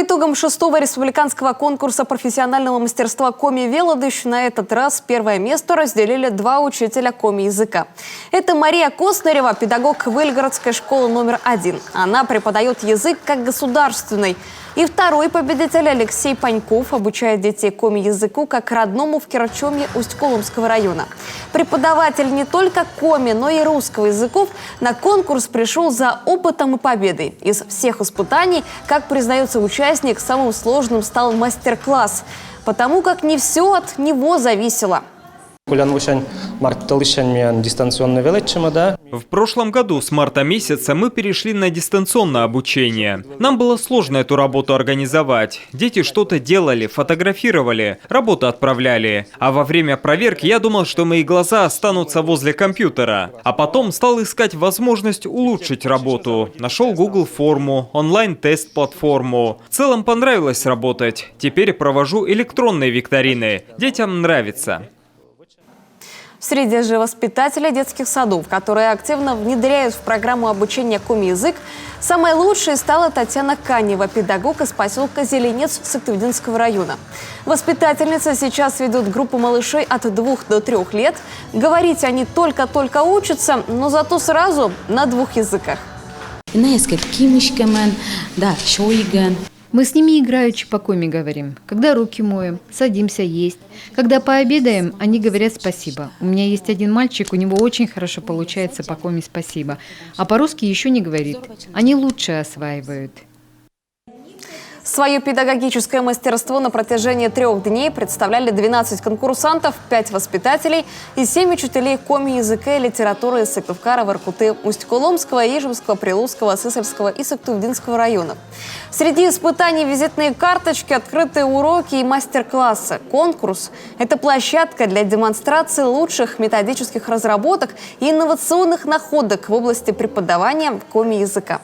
итогам 6-го республиканского конкурса профессионального мастерства коми-велодыш на этот раз первое место разделили два учителя коми-языка. Это Мария Костнарева, педагог Выльгородской школы номер 1. Она преподает язык как государственный. И второй победитель Алексей Паньков обучает детей коми-языку как родному в Кирчоме Усть-Коломского района. Преподаватель не только коми, но и русского языков на конкурс пришел за опытом и победой. Из всех испытаний, как признается участник, самым сложным стал мастер-класс, потому как не все от него зависело. В прошлом году с марта месяца мы перешли на дистанционное обучение. Нам было сложно эту работу организовать. Дети что-то делали, фотографировали, работу отправляли. А во время проверки я думал, что мои глаза останутся возле компьютера. А потом стал искать возможность улучшить работу. Нашел Google форму, онлайн-тест-платформу. В целом понравилось работать. Теперь провожу электронные викторины. Детям нравится. Среди же воспитателей детских садов, которые активно внедряют в программу обучения коми-язык, самой лучшей стала Татьяна Канева, педагог из поселка Зеленец Сыктывдинского района. Воспитательницы сейчас ведут группу малышей от 2 до 3 лет. Говорить они только-только учатся, но зато сразу на 2 языках. Мы с ними играючи по коми говорим. Когда руки моем, садимся есть. Когда пообедаем, они говорят спасибо. У меня есть один мальчик, у него очень хорошо получается по коми спасибо. А по-русски еще не говорит. Они лучше осваивают. Свое педагогическое мастерство на протяжении 3 дней представляли 12 конкурсантов, 5 воспитателей и 7 учителей коми-языка и литературы из Сыктывкара, Воркуты, Усть-Коломского, Ижевского, Прилузского, Сысольского и Сыктывдинского районов. Среди испытаний визитные карточки, открытые уроки и мастер-классы. Конкурс – это площадка для демонстрации лучших методических разработок и инновационных находок в области преподавания коми-языка.